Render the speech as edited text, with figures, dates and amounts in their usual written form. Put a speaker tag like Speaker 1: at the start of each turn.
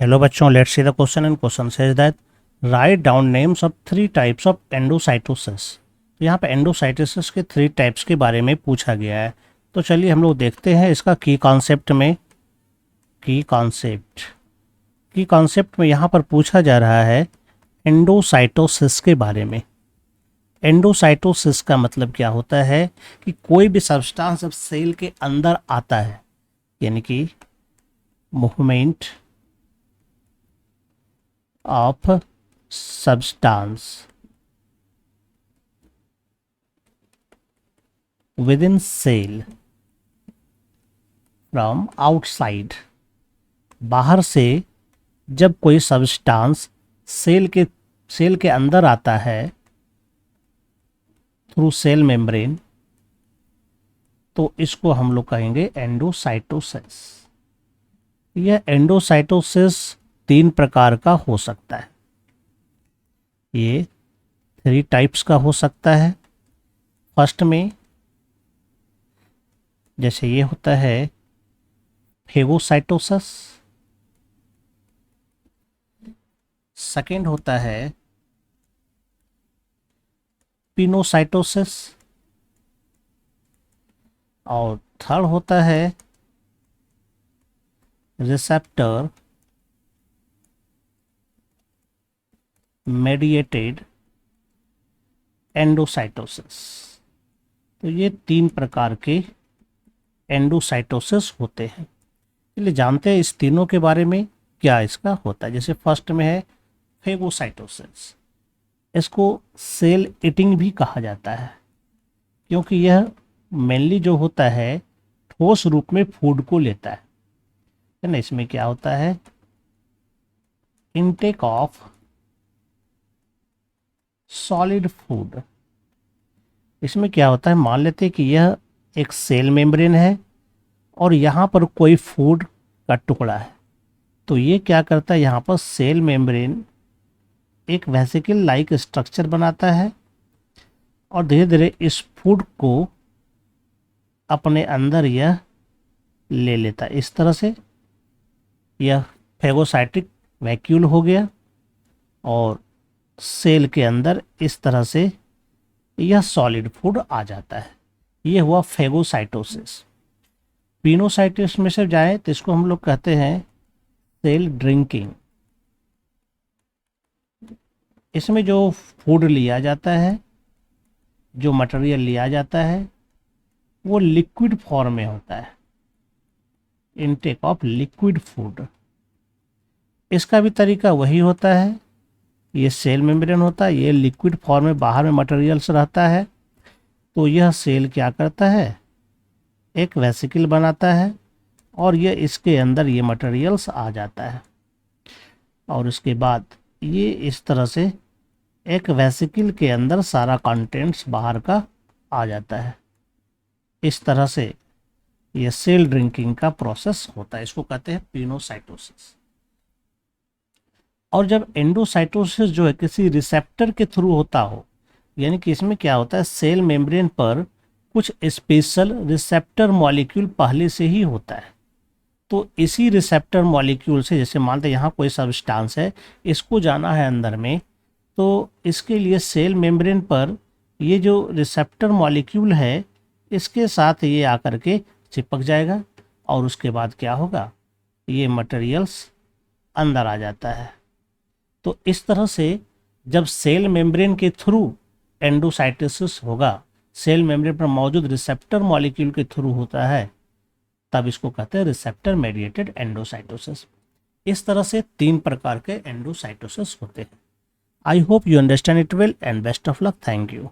Speaker 1: Hello बच्चों, let's see the question and question says that write down names of 3 types of endocytosis. तो यहाँ पे endocytosis के 3 types के बारे में पूछा गया है। तो चलिए हम लोग देखते हैं इसका की कॉन्सेप्ट में यहाँ पर पूछा जा रहा है एंडोसाइटोसिस के बारे में। एंडोसाइटोसिस का मतलब क्या होता है कि कोई भी सब्सटेंस जब सेल के अंदर आता है, यानी कि movement of substance within cell from outside। बाहर से जब कोई सब्सटेंस सेल के अंदर आता है थ्रू सेल मेम्ब्रेन, तो इसको हम लोग कहेंगे एंडोसाइटोसिस। यह एंडोसाइटोसिस 3 प्रकार का हो सकता है। ये 3 टाइप्स का हो सकता है। फर्स्ट में जैसे ये होता है फेगोसाइटोसिस, सेकेंड होता है पिनोसाइटोसिस, और थर्ड होता है रिसेप्टर मेडिएटेड एंडोसाइटोसिस। तो ये 3 प्रकार के एंडोसाइटोसिस होते हैं। चलिए जानते हैं इस तीनों के बारे में क्या इसका होता है। जैसे फर्स्ट में है फेगोसाइटोसिस। इसको सेल ईटिंग भी कहा जाता है, क्योंकि यह मेनली जो होता है ठोस रूप में फूड को लेता है ना। इसमें क्या होता है, इनटेक ऑफ सॉलिड फूड। इसमें क्या होता है, मान लेते हैं कि यह एक सेल मेम्ब्रेन है और यहाँ पर कोई फूड का टुकड़ा है। तो ये क्या करता है, यहाँ पर सेल मेम्ब्रेन एक वेसिकल लाइक स्ट्रक्चर बनाता है और धीरे धीरे इस फूड को अपने अंदर यह ले लेता है। इस तरह से यह फेगोसाइटिक वैक्यूल हो गया और सेल के अंदर इस तरह से यह सॉलिड फूड आ जाता है। यह हुआ फेगोसाइटोसिस। पिनोसाइटिस में से जाए तो इसको हम लोग कहते हैं सेल ड्रिंकिंग। इसमें जो फूड लिया जाता है, जो मटेरियल लिया जाता है, वो लिक्विड फॉर्म में होता है, इनटेक ऑफ लिक्विड फूड। इसका भी तरीका वही होता है। ये सेल मेम्ब्रेन होता है, ये लिक्विड फॉर्म में बाहर में मटेरियल्स रहता है। तो यह सेल क्या करता है, एक वेसिकल बनाता है और ये इसके अंदर ये मटेरियल्स आ जाता है और उसके बाद ये इस तरह से एक वेसिकल के अंदर सारा कंटेंट्स बाहर का आ जाता है। इस तरह से ये सेल ड्रिंकिंग का प्रोसेस होता है। इसको कहते हैं पिनोसाइटोसिस। और जब एंडोसाइटोसिस जो है किसी रिसेप्टर के थ्रू होता हो, यानी कि इसमें क्या होता है, सेल मेम्ब्रेन पर कुछ स्पेशल रिसेप्टर मॉलिक्यूल पहले से ही होता है। तो इसी रिसेप्टर मॉलिक्यूल से, जैसे मानते हैं यहाँ कोई सब्सटेंस है, इसको जाना है अंदर में, तो इसके लिए सेल मेम्ब्रेन पर ये जो रिसेप्टर मॉलिक्यूल है इसके साथ ये आकर के चिपक जाएगा और उसके बाद क्या होगा, ये मटेरियल्स अंदर आ जाता है। तो इस तरह से जब सेल मेम्ब्रेन के थ्रू एंडोसाइटोसिस होगा, सेल मेम्ब्रेन पर मौजूद रिसेप्टर मॉलिक्यूल के थ्रू होता है, तब इसको कहते हैं रिसेप्टर मेडिएटेड एंडोसाइटोसिस। इस तरह से 3 प्रकार के एंडोसाइटोसिस होते हैं। I hope you understand it well and best of luck. Thank you.